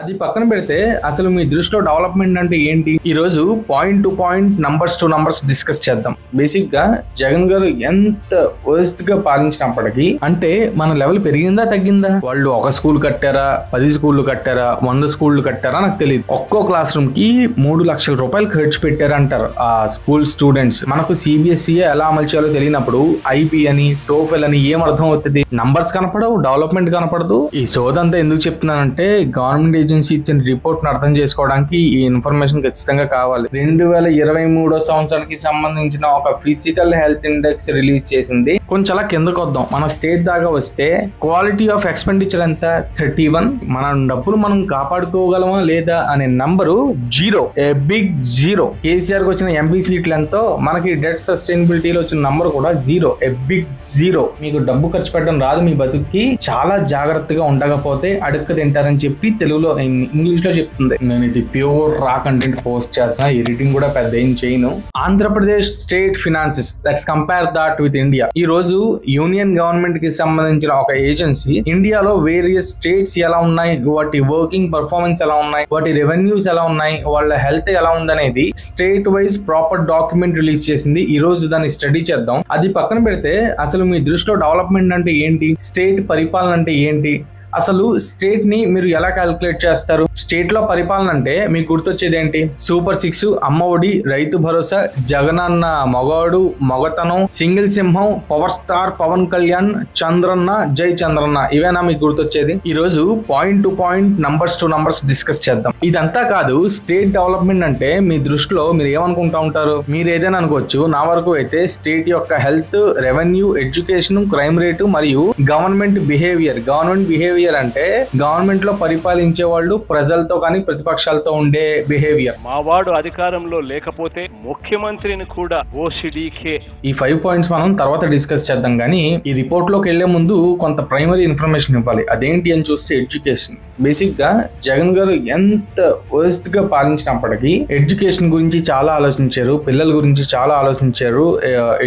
అది పక్కన పెడితే అసలు మీ దృష్టిలో డెవలప్మెంట్ అంటే ఏంటి? ఈ రోజు point to point, numbers two numbers discuss చేద్దాం. బేసిక్ గా జగన్ గారు ఎంత వర్స్ట్ గా పాలించినప్పటికీ అంటే మన లెవెల్ పెరిగిందా తగ్గిందా? వాళ్ళు ఒక స్కూల్ కట్టారా, 10 స్కూళ్లు కట్టారా, 100 స్కూళ్లు కట్టారా నాకు తెలియదు. ఒక్కో క్లాస్ రూమ్ కి 3 లక్షల రూపాయలు ఖర్చు పెట్టారంటారు ఆ స్కూల్ స్టూడెంట్స్. మనకు సిబిఎస్ఈ ఎలా అమలు చేయాలో తెలియనప్పుడు ఐబీ అని, టోఫెల్ అని ఏం అర్థం అవుతుంది? నంబర్స్ కనపడవు, డెవలప్మెంట్ కనపడదు. ఈ సోదంతా ఎందుకు చెప్తున్నానంటే గవర్నమెంట్ ఏజెన్సీ ఇచ్చిన రిపోర్ట్ ను అర్థం చేసుకోవడానికి ఈ ఇన్ఫర్మేషన్ ఖచ్చితంగా కావాలి. 2023 సంవత్సరానికి సంబంధించిన ఒక ఫిజికల్ హెల్త్ ఇండెక్స్ రిలీజ్ చేసింది. కొంచెం అలా కిందకు వద్దాం. మన స్టేట్ దాకా వస్తే క్వాలిటీ ఆఫ్ ఎక్స్పెండిచర్ ఎంత? 31. మన డబ్బులు మనం కాపాడుకోగలమా లేదా అనే నంబరు 0, ఏ బిగ్ 0. కేసీఆర్ కి వచ్చిన ఎంపీ సీట్లు ఎంతో, మనకి డెట్ సస్టైనబిలిటీలో వచ్చిన నంబర్ కూడా 0, ఏ బిగ్ 0. మీకు డబ్బు ఖర్చు పెట్టడం రాదు మీ బతుక్కి, చాలా జాగ్రత్తగా ఉండకపోతే అడుక్క తింటారని చెప్పి తెలుగులో ఇంగ్లీష్ లో చెప్తుంది. నేను ఇది ప్యూర్ రా కంటెంట్ పోస్ట్ చేస్తున్నా, ఎడిటింగ్ కూడా పెద్ద ఏం చేయను. Andhra Pradesh state finances, let's compare that with India. ఈ రోజు యూనియన్ గవర్నమెంట్ కి సంబంధించిన ఒక ఏజెన్సీ ఇండియాలో వేరియస్ స్టేట్స్ ఎలా ఉన్నాయి, వాటి వర్కింగ్ పర్ఫార్మెన్స్ ఎలా ఉన్నాయి, వాటి రెవెన్యూస్ ఎలా ఉన్నాయి, వాళ్ళ హెల్త్ ఎలా ఉందనేది state wise proper document release చేసింది. ఈ రోజు దాన్ని స్టడీ చేద్దాం. అది పక్కన పెడితే అసలు మీ దృష్టిలో డెవలప్మెంట్ అంటే ఏంటి? స్టేట్ పరిపాలన అంటే ఏంటి? అసలు స్టేట్ ని మీరు ఎలా క్యాలిక్యులేట్ చేస్తారు? స్టేట్ లో పరిపాలన అంటే మీకు గుర్తొచ్చేది ఏంటి? సూపర్ 6, అమ్మఒడి, రైతు భరోసా, జగనన్న మగవాడు, మగతనం, సింగిల్ సింహం, పవర్ స్టార్ పవన్ కళ్యాణ్, చంద్రన్న, జై చంద్రన్న, ఇవేనా మీకు గుర్తొచ్చేది? ఈ రోజు point to point, numbers two numbers discuss చేద్దాం. ఇదంతా కాదు. స్టేట్ డెవలప్మెంట్ అంటే మీ దృష్టిలో మీరు ఏమనుకుంటా ఉంటారు? మీరు ఏదైనా అనుకోవచ్చు. నా వరకు అయితే స్టేట్ యొక్క health, revenue, education, crime rate మరియు గవర్నమెంట్ బిహేవియర్ అంటే గవర్నమెంట్ లో పరిపాలించే వాళ్ళు ప్రజలతో కానీ ప్రతిపక్షాలతో ఉండే బిహేవియర్. మావాడు అధికారంలో లేకపోతే ముఖ్యమంత్రిని కూడా ఓసిడీకే. ఈ 5 పాయింట్స్ మనం తర్వాత డిస్కస్ చేద్దాం. కానీ ఈ రిపోర్ట్ లోకి వెళ్లే ముందు కొంత ప్రైమరీ ఇన్ఫర్మేషన్ ఇవ్వాలి. అదేంటి అని చూస్తే ఎడ్యుకేషన్. బేసిక్ గా జగన్ గారు ఎంత వర్స్ట్ గా పాలించినప్పటికీ ఎడ్యుకేషన్ గురించి చాలా ఆలోచించారు, పిల్లల గురించి చాలా ఆలోచించారు.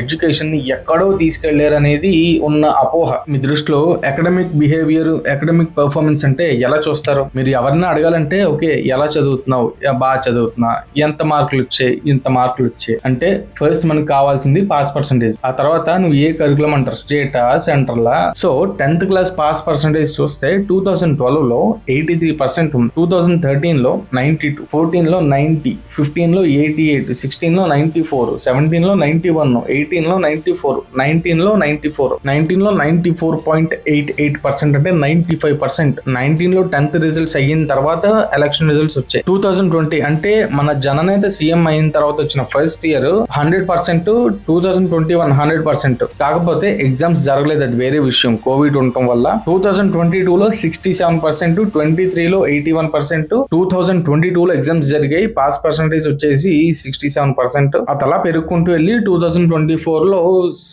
ఎడ్యుకేషన్ ని ఎక్కడో తీసుకెళ్లారు అనేది ఉన్న అపోహ. మీ దృష్టిలో అకాడమిక్ బిహేవియర్, అకాడమిక్ పర్ఫార్మెన్స్ అంటే ఎలా చూస్తారు? మీరు ఎవరిని అడగాలంటే ఓకే ఎలా చదువుతున్నావు, బాగా చదువుతున్నా, ఎంత మార్కులు వచ్చాయి, ఇంత మార్కులు వచ్చాయి అంటే ఫస్ట్ మనకు కావాల్సింది పాస్ పర్సెంటేజ్. ఆ తర్వాత నువ్వు ఏ కరికులం అంటారు, స్టేటా, సెంట్రలా? So 10th class pass percentage చూస్తే 2012 లో 83% ఉంది, 2013 లో 92, 14 లో 90, 15 లో 88, 16 లో 94, 17 లో 91, 18 లో 94, 19 లో 94, 19 లో 94.88% అంటే 95%. 19 లో 10th రిజల్ట్స్ అయిన తర్వాత ఎలక్షన్ రిజల్ట్స్ వచ్చాయి. 2020 అంటే మన జననేత సీఎం అయిన తర్వాత వచ్చిన ఫస్ట్ ఇయర్ 100%, 2021 100%. కాకపోతే ఎగ్జామ్స్ జరగలేదు, అది వేరే విషయం, కోవిడ్ ఉండటం వల్ల. 2022 లో 67%, 23 లో 81%, 2022 లో ఎగ్జామ్స్ జరిగాయి, పాస్ పర్సెంటేజ్ వచ్చేసి 67%. అలా పెరుగుకుంటూ వెళ్ళి 2024 లో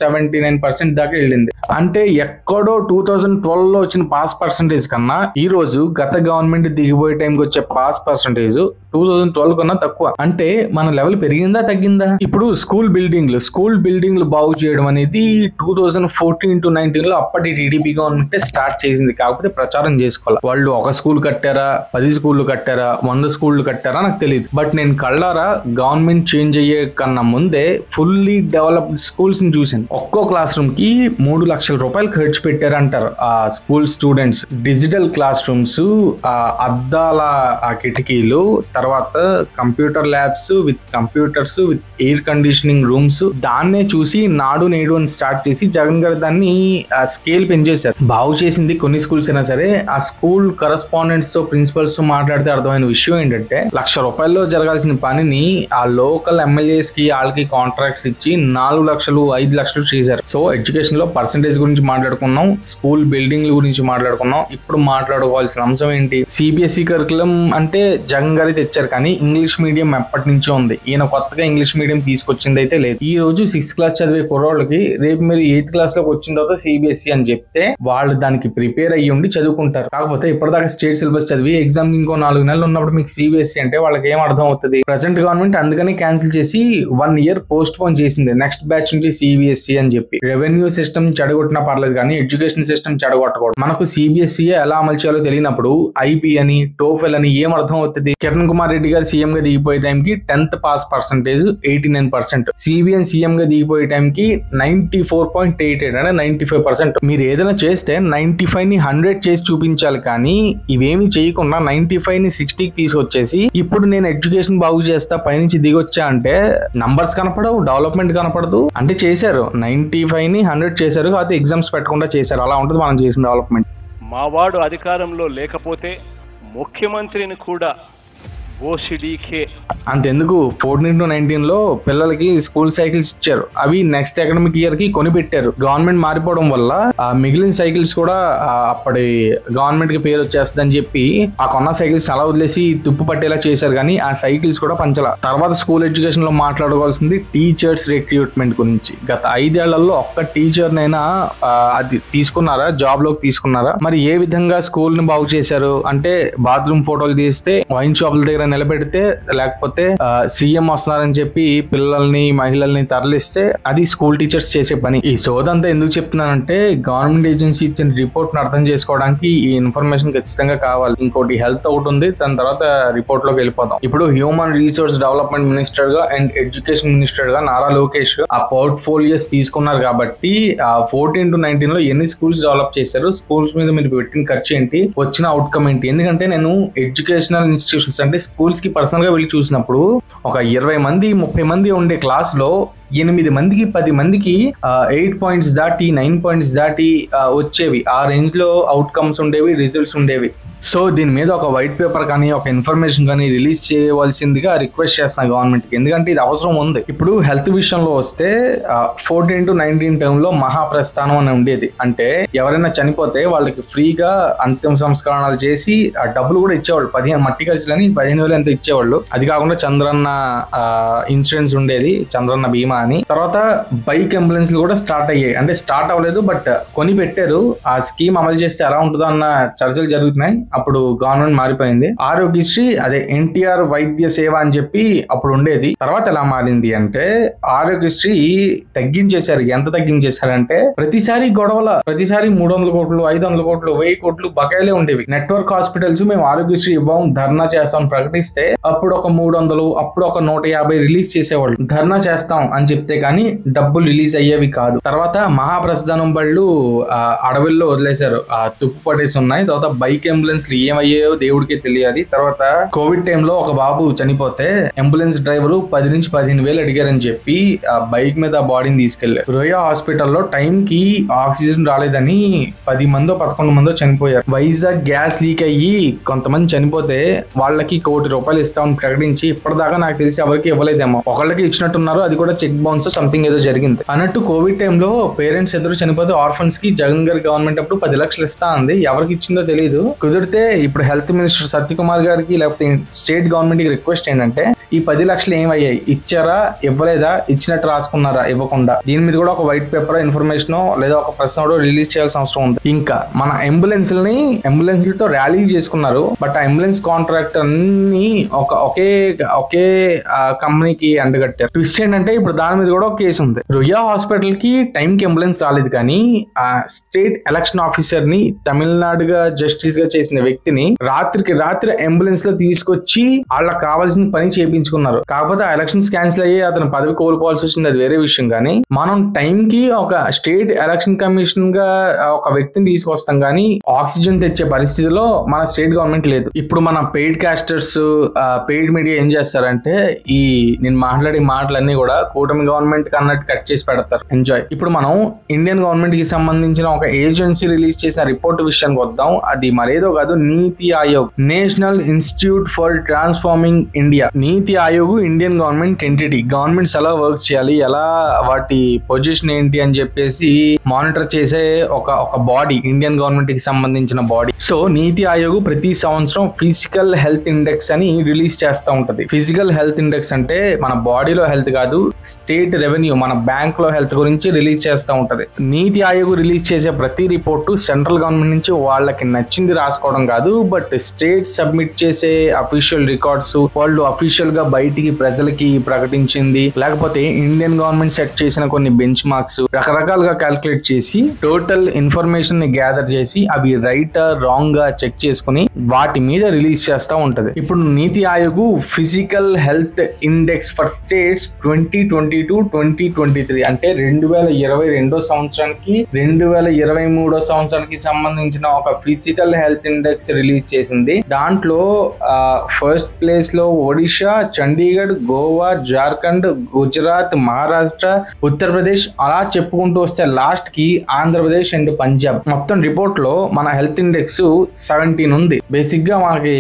79% దాకా వెళ్ళింది. అంటే ఎక్కడో 2012 లో వచ్చిన పాస్ పర్సెంటేజ్ కన్నా ఈ రోజు గత గవర్నమెంట్ దిగిపోయే టైంకి వచ్చే పాస్ పర్సెంటేజ్ 2012 కన్నా తక్కువ. అంటే మన లెవెల్ పెరిగిందా తగ్గిందా? ఇప్పుడు స్కూల్ బిల్డింగ్లు బాగు చేయడం అనేది 2014 to 19 లో అప్పటి టీడీపీ గవర్నమెంట్ స్టార్ట్ చేసింది. కాకపోతే ప్రచారం చేసుకోవాలి. వాళ్ళు ఒక స్కూల్ కట్టారా, 10 స్కూళ్లు కట్టారా, 100 స్కూళ్లు కట్టారా నాకు తెలియదు. బట్ నేను కళ్ళారా గవర్నమెంట్ చేంజ్ అయ్యే కన్నా ముందే ఫుల్లీ డెవలప్డ్ స్కూల్స్ ని చూసాను. ఒక్కో క్లాస్ రూమ్ కి 3 లక్షల రూపాయలు ఖర్చు పెట్టారంటారు ఆ school students. Digital class rooms, అద్దాల కిటికీలు, తర్వాత computer labs with computers with air conditioning rooms. దాన్నే చూసి నాడు నేడు అని స్టార్ట్ చేసి జగన్ గారు దాన్ని స్కేల్ పెంచేశారు. బాగు చేసింది కొన్ని స్కూల్స్ అయినా సరే ఆ స్కూల్ కరెస్పాండెంట్స్ తో, ప్రిన్సిపల్స్ తో మాట్లాడితే అర్థమైన విషయం ఏంటంటే 1,00,000 రూపాయల్లో జరగాల్సిన పనిని ఆ లోకల్ ఎమ్మెల్యేస్ కి వాళ్ళకి కాంట్రాక్ట్స్ ఇచ్చి 4 లక్షలు 5 లక్షలు చేశారు. సో ఎడ్యుకేషన్ లో పర్సెంటేజ్ గురించి మాట్లాడుకున్నాం, స్కూల్ బిల్డింగ్ల గురించి మాట్లాడుకున్నాం. ఇప్పుడు మాట్లాడుకోవాల్సిన అంశం ఏంటి? సిబిఎస్ఈ కరికులం అంటే జగన్ గారి తెచ్చారు, కానీ ఇంగ్లీష్ మీడియం ఎప్పటి నుంచో ఉంది. ఈయన కొత్తగా ఇంగ్లీష్ మీడియం తీసుకొచ్చింది అయితే లేదు. ఈ రోజు 6th క్లాస్ చదివే కుర్రోళ్ళకి రేపు మీరు 8th క్లాస్ లోకి వచ్చిన తర్వాత సిబిఎస్ఈ అని చెప్తే వాళ్ళు దానికి ప్రిపేర్ అయ్యి ఉండి చదువుకుంటారు. కాకపోతే ఇప్పటిదాకా స్టేట్ సిలబస్ చదివి ఎగ్జామ్ ఇంకో 4 నెలలు ఉన్నప్పుడు మీకు సిబిఎస్ఈ అంటే వాళ్ళకి ఏం అర్థం అవుతుంది? ప్రెసెంట్ గవర్నమెంట్ అందుకని క్యాన్సిల్ చేసి 1 year పోస్ట్ పోన్ చేసింది, నెక్స్ట్ బ్యాచ్ నుంచి సిబిఎస్ఈ అని చెప్పి. రెవెన్యూ సిస్టమ్ చెడగొట్టినా పర్లేదు కానీ ఎడ్యుకేషన్ సిస్టమ్ చెడగొట్టకూడదు. మనకు సిబిఎస్ఈ ఎలా అమలు చేయాలో తెలియనప్పుడు ఐపీ అని టోఫెల్ అని ఏం అర్థం అవుతుంది? కిరణ్ కుమార్ రెడ్డి గారు సీఎం గా దిగిపోయే టైంకి 10th pass percentage 89%, CBN CM గా దిగిపోయే టైంకి 94.88 అంటే 95%. మీరు ఏదైనా చేస్తే 95 ని 100 చేసి చూపించాలి కానీ ఇవేమి చేయకుండా 95 ని 60కి తీసుకొచ్చేసి ఇప్పుడు నేను ఎడ్యుకేషన్ బాగు చేస్తా పైనుంచి దిగొచ్చా అంటే నంబర్స్ కనపడవు, డెవలప్మెంట్ కనపడదు. అంటే చేశారు 95 ని 100 చేశారు, కాకపోతే ఎగ్జామ్స్ పెట్టకుండా చేశారు. అలా ఉంటుంది మనం చేసిన డెవలప్మెంట్. మావాడు అధికారంలో లేకపోతే ముఖ్యమంత్రిని కూడా ఓసిడీకే. అంతెందుకు 14-19 లో పిల్లలకి స్కూల్ సైకిల్స్ ఇచ్చారు. అవి నెక్స్ట్ అకాడమిక్ ఇయర్ కి కొని పెట్టారు. గవర్నమెంట్ మారిపోవడం వల్ల మిగిలిన సైకిల్స్ కూడా అప్పటి గవర్నమెంట్ కి పేరు వచ్చేస్తుందని చెప్పి ఆ కొన్న సైకిల్స్ అలా వదిలేసి తుప్పు పట్టేలా చేశారు. కానీ ఆ సైకిల్స్ కూడా పంచల. తర్వాత స్కూల్ ఎడ్యుకేషన్ లో మాట్లాడుకోవాల్సింది టీచర్స్ రిక్రూట్మెంట్ గురించి. గత 5 ఏళ్లలో ఒక్క టీచర్ నైనా అది తీసుకున్నారా, జాబ్ లోకి తీసుకున్నారా? మరి ఏ విధంగా స్కూల్ ని బాగు చేశారు అంటే బాత్రూమ్ ఫోటోలు తీస్తే వైన్ షాపుల దగ్గర నిలబెడితే, లేకపోతే సీఎం వస్తున్నారని చెప్పి పిల్లల్ని మహిళల్ని తరలిస్తే అది స్కూల్ టీచర్స్ చేసే పని. ఈ సోదంతా ఎందుకు చెప్తున్నానంటే గవర్నమెంట్ ఏజెన్సీ ఇచ్చిన రిపోర్ట్ ని అర్థం చేసుకోవడానికి ఈ ఇన్ఫర్మేషన్ ఖచ్చితంగా కావాలి. ఇంకోటి హెల్త్ ఒకటి ఉంది, దాని తర్వాత రిపోర్ట్ లోకి వెళ్ళిపోతాం. ఇప్పుడు హ్యూమన్ రిసోర్స్ డెవలప్మెంట్ మినిస్టర్ గా అండ్ ఎడ్యుకేషన్ మినిస్టర్ గా నారా లోకేష్ ఆ పోర్ట్ఫోలియోస్ తీసుకున్నారు కాబట్టి 14-19 లో ఎన్ని స్కూల్స్ డెవలప్ చేశారు, స్కూల్స్ మీద మీరు పెట్టిన ఖర్చు ఏంటి, వచ్చిన అవుట్కమ్ ఏంటి? ఎందుకంటే నేను ఎడ్యుకేషనల్ ఇన్స్టిట్యూషన్స్ అంటే స్కూల్స్ కి పర్సనల్ గా వెళ్ళి చూసినప్పుడు ఒక 20 మంది 30 మంది ఉండే క్లాస్ లో 8 మందికి 10 మందికి 8 పాయింట్స్ దాటి 9 పాయింట్స్ దాటి వచ్చేవి. ఆ రేంజ్ లో అవుట్కమ్స్ ఉండేవి, రిజల్ట్స్ ఉండేవి. సో దీని మీద ఒక వైట్ పేపర్ కానీ ఒక ఇన్ఫర్మేషన్ కానీ రిలీజ్ చేయవలసిందిగా రిక్వెస్ట్ చేస్తున్నాను గవర్నమెంట్ కి. ఎందుకంటే ఇది అవసరం ఉంది. ఇప్పుడు హెల్త్ విషయంలో వస్తే 14-19 టైంలో మహాప్రస్థానం అని ఉండేది. అంటే ఎవరైనా చనిపోతే వాళ్ళకి ఫ్రీగా అంతిమ సంస్కరణలు చేసి ఆ డబ్బులు కూడా ఇచ్చేవాళ్ళు. 15 మట్టి ఖర్చులని 15,000 ఎంత ఇచ్చేవాళ్ళు. అది కాకుండా చంద్రన్న ఇన్సూరెన్స్ ఉండేది, చంద్రన్న బీమా అని. తర్వాత బైక్ అంబులెన్స్లు కూడా స్టార్ట్ అయ్యాయి. అంటే స్టార్ట్ అవ్వలేదు బట్ కొని పెట్టారు. ఆ స్కీమ్ అమలు చేస్తే ఎలా ఉంటుందో అన్న చర్చలు జరుగుతున్నాయి. అప్పుడు గవర్నమెంట్ మారిపోయింది. ఆరోగ్యశ్రీ అదే ఎన్టీఆర్ వైద్య సేవ అని చెప్పి అప్పుడు ఉండేది. తర్వాత ఎలా మారింది అంటే ఆరోగ్యశ్రీ తగ్గించేశారు. ఎంత తగ్గించేశారంటే ప్రతిసారి గొడవల, ప్రతిసారి 300 కోట్లు 500 కోట్లు 1000 కోట్లు బకాయిలే ఉండేవి. నెట్వర్క్ హాస్పిటల్స్ మేము ఆరోగ్యశ్రీ ఇవ్వం, ధర్నా చేస్తాం ప్రకటిస్తే అప్పుడు ఒక 300, అప్పుడు ఒక 150 రిలీజ్ చేసేవాళ్ళు. ధర్నా చేస్తాం అని చెప్తే కానీ డబ్బులు రిలీజ్ అయ్యేవి కాదు. తర్వాత మహాప్రస్థానం బళ్ళు అడవుల్లో వదిలేశారు. ఆ తుప్పు పడేసి ఉన్నాయి. తర్వాత బైక్ అంబులెన్స్ ఏమయ్యాయో దేవుడికే తెలియాలి. తర్వాత కోవిడ్ టైంలో ఒక బాబు చనిపోతే అంబులెన్స్ డ్రైవర్ 10 నుంచి 15 వేలు అడిగారని చెప్పి ఆ బైక్ మీద బాడీని తీసుకెళ్లారు. రోయా హాస్పిటల్లో టైం కి ఆక్సిజన్ రాలేదని 10 మందో 11 మందో చనిపోయారు. వైజాగ్ గ్యాస్ లీక్ అయ్యి కొంతమంది చనిపోతే వాళ్ళకి ₹1 కోటి ఇస్తామని ప్రకటించి ఇప్పటిదాకా నాకు తెలిసి ఎవరికి ఇవ్వలేదేమో. ఒకళ్ళకి ఇచ్చినట్టున్నారు, అది కూడా చెక్ బౌన్స్ సంథింగ్ ఏదో జరిగింది అన్నట్టు. కోవిడ్ టైంలో పేరెంట్స్ ఎదురు చనిపోతే ఆర్ఫన్స్ కి జగన్ గారి గవర్నమెంట్ అప్పుడు 10 లక్షలు ఇస్తా ఉంది. ఎవరికి ఇచ్చిందో తెలియదు. కుదిరితే ఇప్పుడు హెల్త్ మినిస్టర్ సత్యకుమార్ గారికి లేకపోతే స్టేట్ గవర్నమెంట్ కి రిక్వెస్ట్ ఏంటంటే ఈ 10 లక్షలు ఏమయ్యాయి, ఇచ్చారా ఇవ్వలేదా, ఇచ్చినట్టు రాసుకున్నారా ఇవ్వకుండా, దీని మీద కూడా ఒక వైట్ పేపర్ ఇన్ఫర్మేషన్ లేదా ఒక ప్రశ్న రిలీజ్ చేయాల్సిన అవసరం ఉంది. ఇంకా మన అంబులెన్స్లతో ర్యాలీ చేసుకున్నారు. బట్ ఆ అంబులెన్స్ కాంట్రాక్ట్ అన్ని ఒకే కంపెనీకి అండగట్టారు. ట్విస్ట్ ఏంటంటే ఇప్పుడు దాని మీద కూడా ఒక కేసు ఉంది. రుయా హాస్పిటల్ కి టైం కి అంబులెన్స్ రాలేదు కానీ ఆ స్టేట్ ఎలక్షన్ ఆఫీసర్ ని తమిళనాడుగా జస్టిస్ గా చేసిన వ్యక్తిని రాత్రికి రాత్రి అంబులెన్స్ లో తీసుకొచ్చి వాళ్ళకి కావాల్సిన పని చేయించుకున్నారు. కాకపోతే ఆ ఎలక్షన్స్ క్యాన్సిల్ అయ్యి అతను పదవి కోల్పోవాల్సి వచ్చింది, అది వేరే విషయం. కానీ మనం టైం కి ఒక స్టేట్ ఎలక్షన్ కమిషన్ గా ఒక వ్యక్తిని తీసుకొస్తాం కానీ ఆక్సిజన్ తెచ్చే పరిస్థితిలో మన స్టేట్ గవర్నమెంట్ లేదు. ఇప్పుడు మన పెయిడ్ కాస్టర్స్ పెయిడ్ మీడియా ఏం చేస్తారంటే ఈ నేను మాట్లాడే మాటలన్నీ కూడా కూటమి గవర్నమెంట్ కి అన్నట్టు కట్ చేసి పెడతారు. ఎంజాయ్. ఇప్పుడు మనం ఇండియన్ గవర్నమెంట్ కి సంబంధించిన ఒక ఏజెన్సీ రిలీజ్ చేసిన రిపోర్ట్ విషయానికి వద్దాం. అది మరేదో కాదు, Niti Aayog, national institute for transforming India. Niti Aayog Indian government entity. Governments ఎలా వర్క్ చేయాలి, ఎలా వాటి పొజిషన్ ఏంటి అని చెప్పేసి మానిటర్ చేసే ఒక బాడీ, ఇండియన్ గవర్నమెంట్ కి సంబంధించిన బాడీ. సో నీతి ఆయోగ్ ప్రతి సంవత్సరం ఫిజికల్ హెల్త్ ఇండెక్స్ అని రిలీజ్ చేస్తూ ఉంటది. ఫిజికల్ హెల్త్ ఇండెక్స్ అంటే మన బాడీలో హెల్త్ కాదు, స్టేట్ రెవెన్యూ, మన బ్యాంక్ లో హెల్త్ గురించి రిలీజ్ చేస్తూ ఉంటది. నీతి ఆయోగ్ రిలీజ్ చేసే ప్రతి రిపోర్టు సెంట్రల్ గవర్నమెంట్ నుంచి వాళ్ళకి నచ్చింది రాసుకోవడం కాదు, బట్ స్టేట్ సబ్మిట్ చేసే అఫీషియల్ రికార్డ్స్, వాళ్ళు అఫీషియల్ గా బయటికి ప్రజలకి ప్రకటించింది, లేకపోతే ఇండియన్ గవర్నమెంట్ సెట్ చేసిన కొన్ని బెంచ్ మార్క్స్ రకరకాలుగా క్యాల్కులేట్ చేసి టోటల్ ఇన్ఫర్మేషన్ ని గ్యాదర్ చేసి అవి రైట్ రాంగ్ గా చెక్ చేసుకుని వాటి మీద రిలీజ్ చేస్తా ఉంటది. ఇప్పుడు నీతి Aayog physical health index for states 2022-2023 అంటే 2022 సంవత్సరానికి 2023 సంవత్సరానికి సంబంధించిన ఒక ఫిజికల్ హెల్త్ ఇండెక్స్ రిలీజ్ చేసింది. దాంట్లో ఫస్ట్ ప్లేస్ లో ఒడిషా, చండీగఢ్, గోవా, జార్ఖండ్, గుజరాత్, మహారాష్ట్ర, ఉత్తరప్రదేశ్ అలా చెప్పుకుంటూ వస్తే లాస్ట్ కి ఆంధ్రప్రదేశ్ అండ్ పంజాబ్. మొత్తం రిపోర్ట్ లో మన హెల్త్ ఇండెక్స్ 17 ఉంది. బేసిక్ గా మనకి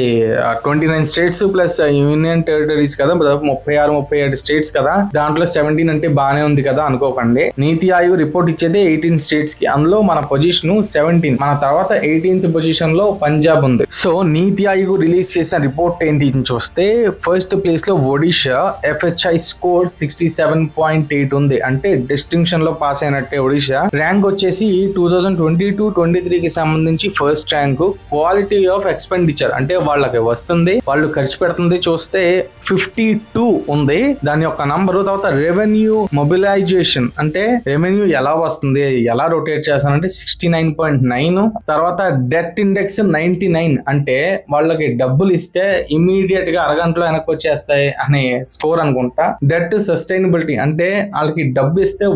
29 స్టేట్స్ ప్లస్ యూనియన్ టెరిటరీస్ కదా, 36-37 స్టేట్స్ కదా, దాంట్లో 17 అంటే బానే ఉంది కదా అనుకోకండి. నీతి ఆయోగ్ రిపోర్ట్ ఇచ్చేది 18 స్టేట్స్ కి, అందులో మన పొజిషన్ 17. మన తర్వాత 18th పొజిషన్ లో పంజాబ్ ఉంది. సో నీతి ఆయోగ్ రిలీజ్ చేసిన రిపోర్ట్ ఏంటి చూస్తే ఫస్ట్ ప్లేస్ లో ఒడిషా FHI స్కోర్ 67.8 ఉంది. అంటే డిస్టింక్షన్ లో పాస్ అయినట్టే ఒడిషా. ర్యాంక్ వచ్చేసి 2022-23 కి సంబంధించి first rank. Quality of expenditure అంటే వాళ్ళకి వస్తుంది, వాళ్ళు ఖర్చు పెడుతుంది చూస్తే 52 ఉంది దాని యొక్క నంబరు. తర్వాత రెవెన్యూ మొబిలైజేషన్ అంటే రెవెన్యూ ఎలా వస్తుంది, ఎలా రొటేట్ చేస్తానంటే 69.9. తర్వాత డెట్ ఇండెక్స్ 99 అంటే వాళ్ళకి డబ్బులు ఇస్తే ఇమీడియట్ గా అరగంటలో వెనక్కి వచ్చేస్తాయి అనే స్కోర్ అనుకుంటా. డెట్ సస్టైనబిలిటీ అంటే వాళ్ళకి డబ్బు ఇస్తే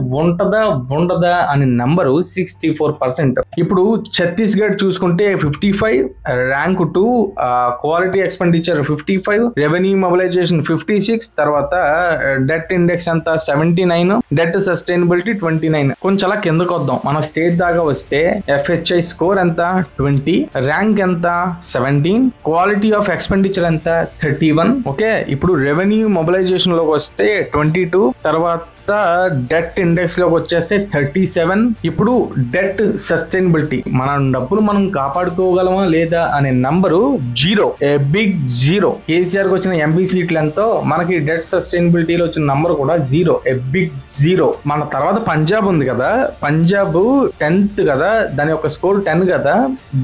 ఉండదా అనే నంబరు 64%. ఇప్పుడు ఛత్తీస్గఢ్ చూసుకుంటే 55, rank 2, quality expenditure 55, revenue mobilisation 56, తర్వాత డెట్ ఇండెక్స్ అంత 79, డెట్ సస్టైనబిలిటీ 29. కొంచెం అలా కిందకు వద్దాం. మన స్టేట్ దాకా వస్తే FHI స్కోర్ ఎంత 20, ర్యాంక్ ఎంత 17, క్వాలిటీ ఆఫ్ ఎక్స్పెండిచర్ ఎంత 31. ఓకే, ఇప్పుడు రెవెన్యూ మొబిలైజేషన్ లోకి వస్తే 22, తర్వాత డెట్ ఇండెక్స్ లోకి వచ్చేస్తే 37. ఇప్పుడు డెట్ సస్టైనబిలిటీ మన డబ్బులు మనం కాపాడుకోగలమా లేదా అనే నంబరు 0, ఏ బిగ్ 0. కేసీఆర్ కి వచ్చిన ఎంపీ సీట్లు ఎంతో మనకి డెట్ సస్టైనబిలిటీలో వచ్చిన నంబర్ కూడా 0, ఏ బిగ్ 0. మన తర్వాత పంజాబ్ ఉంది కదా, పంజాబ్ 10th కదా, దాని యొక్క స్కోర్ 10 కదా,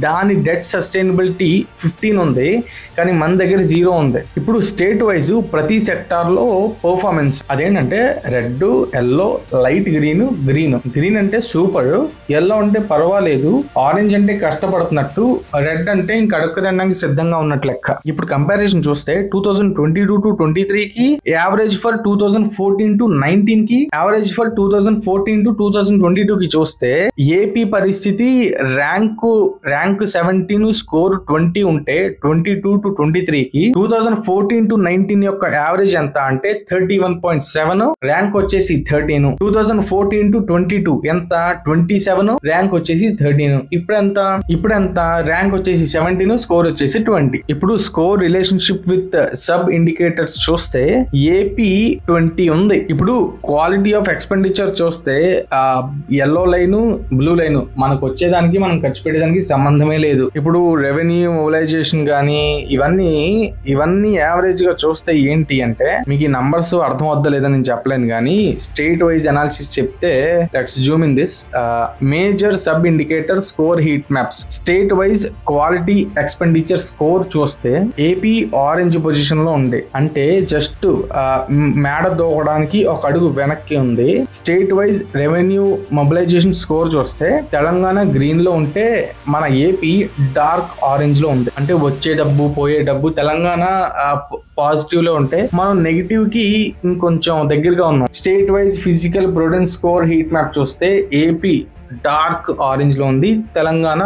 దాని డెట్ సస్టైనబిలిటీ 15 ఉంది, కానీ మన దగ్గర 0 ఉంది. ఇప్పుడు స్టేట్ వైజ్ ప్రతి సెక్టార్ లో పర్ఫార్మెన్స్ అదేంటంటే రెడ్, ఎల్లో, లైట్ గ్రీన్ అంటే సూపర్, ఎల్లో అంటే పర్వాలేదు, ఆరెంజ్ అంటే కష్టపడుతున్నట్టు, రెడ్ అంటే ఇంక అడుక్కు తినడానికి సిద్ధంగా ఉన్నట్టు లెక్క. ఇప్పుడు కంపారిజన్ చూస్తే 2022-23 కి యావరేజ్ ఫర్ 2014-19 కి, యావరేజ్ ఫర్ 2014-2022 కి చూస్తే ఏపీ పరిస్థితి ర్యాంక్ 17 స్కోర్ 20 ఉంటే 22-23 కి 2014-19 యొక్క యావరేజ్ ఎంత అంటే 31.7, ర్యాంక్ వచ్చేసి 13. 2014-22 ఎంత 27, ర్యాంక్ వచ్చేసి 13. ఇప్పుడు ఎంత ర్యాంక్ వచ్చేసి 17, స్కోర్ వచ్చేసి 20. ఇప్పుడు score relationship with sub indicators చూస్తే ఏపీ 20 ఉంది. ఇప్పుడు క్వాలిటీ ఆఫ్ ఎక్స్పెండిచర్ చూస్తే ఎల్లో లైన్, బ్లూ లైన్ మనకు వచ్చేదానికి మనం ఖర్చు పెట్టేదానికి సంబంధమే లేదు. ఇప్పుడు రెవెన్యూ మొబిలైజేషన్ గానీ ఇవన్నీ యావరేజ్ గా చూస్తే ఏంటి అంటే మీకు ఈ నంబర్స్ అర్థం అవుద్దా లేదా నేను చెప్పలేను కానీ స్టేట్ వైజ్ అనాలిసిస్ చెప్తే let's Zoom in this. Major sub indicator score heat maps state wise quality expenditure score చూస్తే ఏపీ ఆరెంజ్ పొజిషన్ లో ఉంది, అంటే జస్ట్ మేడ దూకడానికి ఒక అడుగు వెనక్కి ఉంది. State wise revenue mobilisation score చూస్తే తెలంగాణ గ్రీన్ లో ఉంటే మన ఏపీ డార్క్ ఆరెంజ్ లో ఉంది, అంటే వచ్చే డబ్బు పోయే డబ్బు తెలంగాణ పాజిటివ్ లో ఉంటే మనం నెగిటివ్ కి ఇంకొంచెం దగ్గరగా ఉన్నాం. State wise physical prudence score heat map చూస్తే ఏపీ డార్క్ ఆరెంజ్ లో ఉంది, తెలంగాణ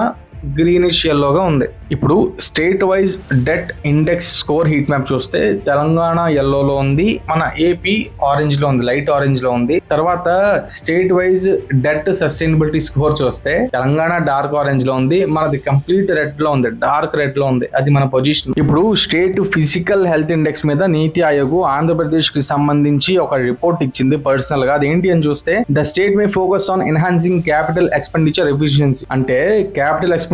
గ్రీనిష్ ఎల్లోగా ఉంది. ఇప్పుడు state wise debt index score heat map చూస్తే తెలంగాణ ఎల్లోలో ఉంది, మన ఏపీ ఆరెంజ్ లో ఉంది, లైట్ ఆరెంజ్ లో ఉంది. తర్వాత state wise debt sustainability score చూస్తే తెలంగాణ డార్క్ ఆరెంజ్ లో ఉంది, మనది కంప్లీట్ రెడ్ లో ఉంది, డార్క్ రెడ్ లో ఉంది, అది మన పొజిషన్. ఇప్పుడు స్టేట్ ఫిజికల్ హెల్త్ ఇండెక్స్ మీద నీతి ఆయోగ్ ఆంధ్రప్రదేశ్ కి సంబంధించి ఒక రిపోర్ట్ ఇచ్చింది పర్సనల్ గా. అదేంటి అని చూస్తే the state May focus on enhancing capital expenditure efficiency, అంటే క్యాపిటల్ ఎక్స్పెండిచర్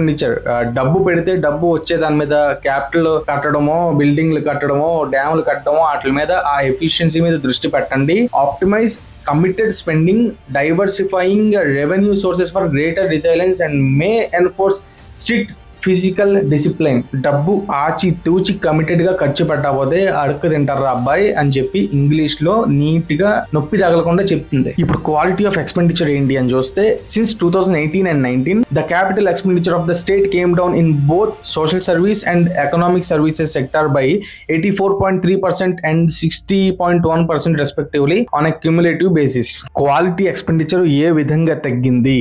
డబ్బు పెడితే డబ్బు వచ్చే దాని మీద క్యాపిటల్ కట్టడమో, బిల్డింగ్లు కట్టడమో, డ్యాములు కట్టడమో వాటి మీద ఆ ఎఫిషియన్సీ మీద దృష్టి పెట్టండి. Optimise committed spending, diversifying revenue sources for greater resilience and may enforce strict physical discipline. డబ్బు ఆచి తూచి కమిటెడ్ గా ఖర్చు పెట్టకపోతే అడుక్కు తింటారా అబ్బాయి అని చెప్పి ఇంగ్లీష్ లో నీట్ గా నొప్పి తగలకుండా చెప్తుంది. ఇప్పుడు క్వాలిటీ ఆఫ్ ఎక్స్పెండిచర్ ఏంటి అని చూస్తే since 2018 and 19 the capital expenditure of the state came down in both social service and economic services sector by 84.3% and 60.1% respectively on a cumulative basis. Quality expenditure ఏ విధంగా తగ్గింది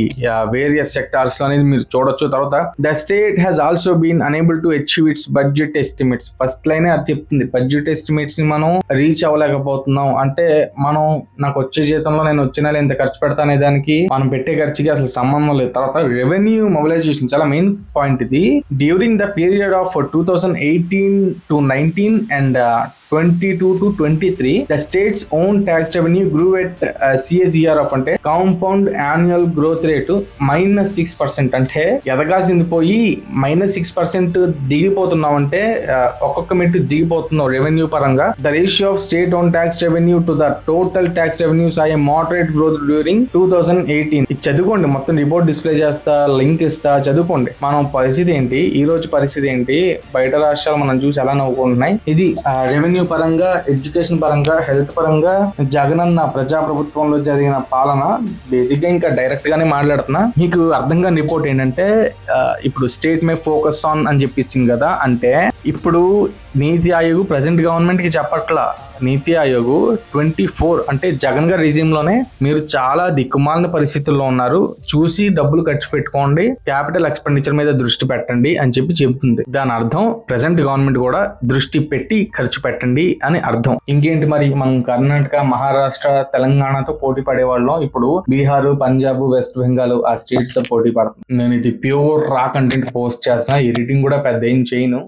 వేరియస్ సెక్టార్స్ లో అనేది మీరు చూడొచ్చు. తర్వాత the state has also been enabled to achieve its budget estimates. First లైనే అది చెప్తుంది, బడ్జెట్ ఎస్టిమేట్స్ ని మనం రీచ్ అవ్వలేకపోతున్నాం. అంటే మనం నాకు వచ్చే జీతంలో నేను వచ్చే నెల ఎంత ఖర్చు పెడతానే దానికి మనం పెట్టే ఖర్చుకి అసలు సంబంధం లేదు. తర్వాత రెవెన్యూ మొబిలైజేషన్ చాలా మెయిన్ పాయింట్ ఇది. During the period of 2018 to 19 and 22 to 23 the state's own tax revenue grew at CAGR of అంటే కాంపౌండ్ యాన్యువల్ గ్రోత్ రేటు -6%. అంటే ఎదగాల్సింది పోయి -6% దిగిపోతున్నాం. అంటే ఒక్కొక్క మెట్టు దిగిపోతున్నాం రెవెన్యూ పరంగా. The ratio of state own tax revenue to the total tax revenue Sai moderate growth during 2018. ఇది చదువుకోండి, మొత్తం రిపోర్ట్ డిస్ప్లే చేస్తా, లింక్ ఇస్తా, చదువుకోండి. మనం పరిస్థితి ఏంటి, ఈ రోజు పరిస్థితి ఏంటి, బయట రాష్ట్రాలు మనం చూసి ఎలా నవ్వుకుంటున్నాయి. ఇది రెవెన్యూ పరంగా, ఎడ్యుకేషన్ పరంగా, హెల్త్ పరంగా జగనన్న ప్రజాప్రభుత్వంలో జరిగిన పాలన. బేసిక్ గా ఇంకా డైరెక్ట్ గానే మాట్లాడుతున్నా. మీకు అర్థం కాని రిపోర్ట్ ఏంటంటే ఇప్పుడు స్టేట్ మే ఫోకస్ ఆన్ అని చెప్పించింది కదా. అంటే ఇప్పుడు నీతి ఆయోగ్ ప్రెసెంట్ గవర్నమెంట్ కి చెప్పట్లా, నీతి ఆయోగ్ 24 అంటే జగన్ గారి రిజిమ్ లోనే మీరు చాలా దిక్కుమాలిన పరిస్థితుల్లో ఉన్నారు, చూసి డబ్బులు ఖర్చు పెట్టుకోండి, క్యాపిటల్ ఎక్స్పెండిచర్ మీద దృష్టి పెట్టండి అని చెప్పి చెబుతుంది. దాని అర్థం ప్రెసెంట్ గవర్నమెంట్ కూడా దృష్టి పెట్టి ఖర్చు పెట్టండి అని అర్థం. ఇంకేంటి మరి, మనం కర్ణాటక, మహారాష్ట్ర, తెలంగాణతో పోటీ పడేవాళ్ళం, ఇప్పుడు బీహార్, పంజాబ్, వెస్ట్ బెంగాల్ ఆ స్టేట్స్ తో పోటీ పడుతుంది. నేను ఇది ప్యూర్ రా కంటెంట్ పోస్ట్ చేస్తున్నా, ఎడిటింగ్ కూడా పెద్ద ఏం చేయను.